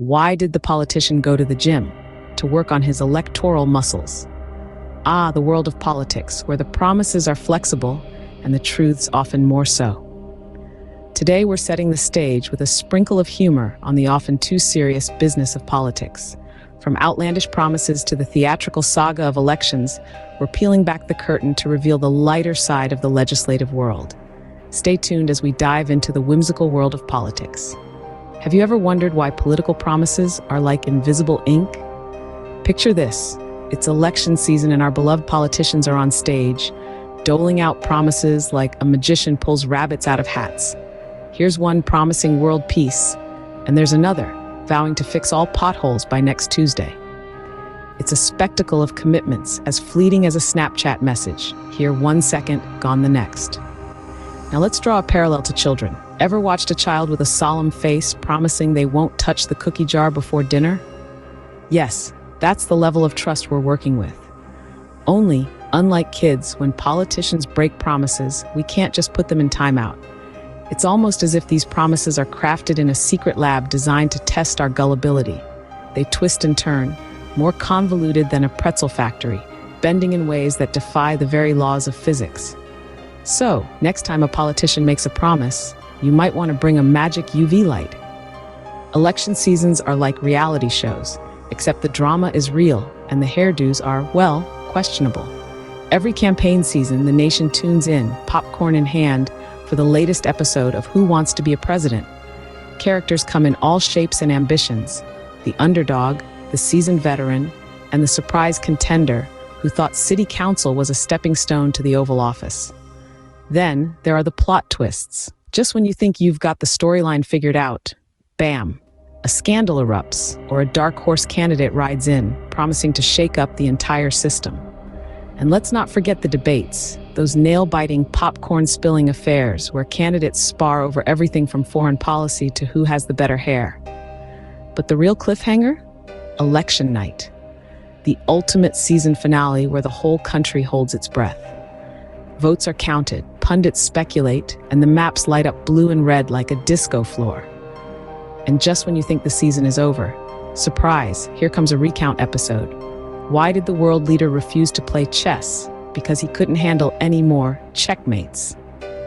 Why did the politician go to the gym? To work on his electoral muscles. Ah, the world of politics, where the promises are flexible and the truths often more so. Today we're setting the stage with a sprinkle of humor on the often too serious business of politics. From outlandish promises to the theatrical saga of elections, we're peeling back the curtain to reveal the lighter side of the legislative world. Stay tuned as we dive into the whimsical world of politics. Have you ever wondered why political promises are like invisible ink? Picture this. It's election season and our beloved politicians are on stage, doling out promises like a magician pulls rabbits out of hats. Here's one promising world peace, and there's another vowing to fix all potholes by next Tuesday. It's a spectacle of commitments as fleeting as a Snapchat message. Here 1 second, gone the next. Now let's draw a parallel to children. Ever watched a child with a solemn face promising they won't touch the cookie jar before dinner? Yes, that's the level of trust we're working with. Only, unlike kids, when politicians break promises, we can't just put them in timeout. It's almost as if these promises are crafted in a secret lab designed to test our gullibility. They twist and turn, more convoluted than a pretzel factory, bending in ways that defy the very laws of physics. So, next time a politician makes a promise, you might want to bring a magic UV light. Election seasons are like reality shows, except the drama is real and the hairdos are, well, questionable. Every campaign season, the nation tunes in, popcorn in hand, for the latest episode of Who Wants to Be a President. Characters come in all shapes and ambitions. The underdog, the seasoned veteran, and the surprise contender who thought city council was a stepping stone to the Oval Office. Then there are the plot twists. Just when you think you've got the storyline figured out, bam, a scandal erupts or a dark horse candidate rides in, promising to shake up the entire system. And let's not forget the debates, those nail-biting, popcorn-spilling affairs where candidates spar over everything from foreign policy to who has the better hair. But the real cliffhanger? Election night. The ultimate season finale where the whole country holds its breath. Votes are counted, pundits speculate, and the maps light up blue and red like a disco floor. And just when you think the season is over, surprise, here comes a recount episode. Why did the world leader refuse to play chess? Because he couldn't handle any more checkmates.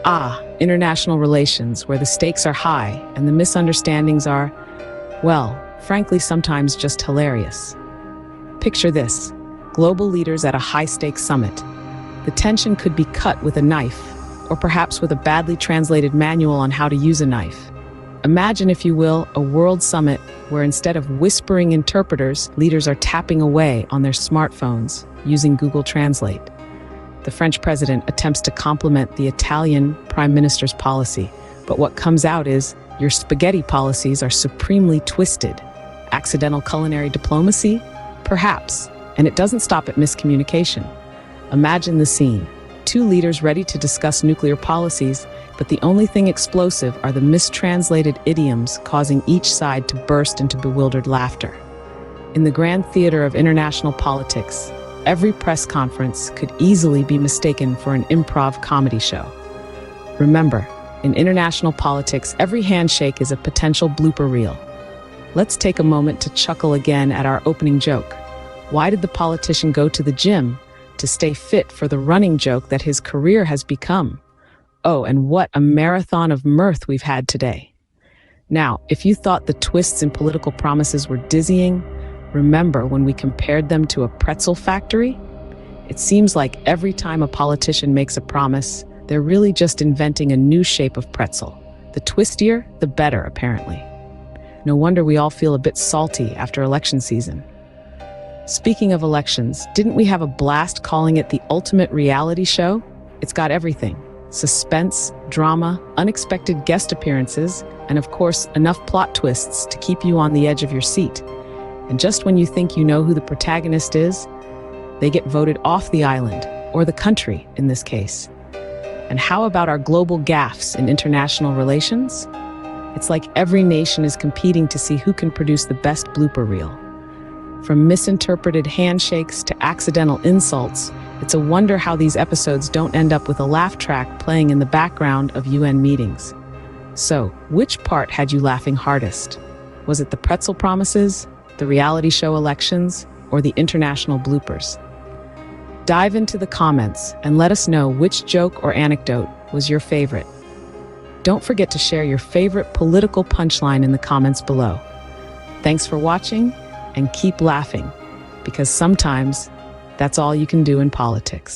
Ah, international relations, where the stakes are high and the misunderstandings are, well, frankly, sometimes just hilarious. Picture this, global leaders at a high-stakes summit. The tension could be cut with a knife, or perhaps with a badly translated manual on how to use a knife. Imagine, if you will, a world summit where instead of whispering interpreters, leaders are tapping away on their smartphones using Google Translate. The French president attempts to compliment the Italian prime minister's policy, but what comes out is, your spaghetti policies are supremely twisted. Accidental culinary diplomacy? Perhaps. And it doesn't stop at miscommunication. Imagine the scene. Two leaders ready to discuss nuclear policies, but the only thing explosive are the mistranslated idioms causing each side to burst into bewildered laughter. In the grand theater of international politics, every press conference could easily be mistaken for an improv comedy show. Remember, in international politics, every handshake is a potential blooper reel. Let's take a moment to chuckle again at our opening joke. Why did the politician go to the gym? To stay fit for the running joke that his career has become. Oh, and what a marathon of mirth we've had today. Now, if you thought the twists in political promises were dizzying, remember when we compared them to a pretzel factory? It seems like every time a politician makes a promise, they're really just inventing a new shape of pretzel. The twistier, the better, apparently. No wonder we all feel a bit salty after election season. Speaking of elections, didn't we have a blast calling it the ultimate reality show? It's got everything. Suspense, drama, unexpected guest appearances, and of course, enough plot twists to keep you on the edge of your seat. And just when you think you know who the protagonist is, they get voted off the island, or the country in this case. And how about our global gaffes in international relations? It's like every nation is competing to see who can produce the best blooper reel. From misinterpreted handshakes to accidental insults, it's a wonder how these episodes don't end up with a laugh track playing in the background of UN meetings. So, which part had you laughing hardest? Was it the pretzel promises, the reality show elections, or the international bloopers? Dive into the comments and let us know which joke or anecdote was your favorite. Don't forget to share your favorite political punchline in the comments below. Thanks for watching, and keep laughing, because sometimes that's all you can do in politics.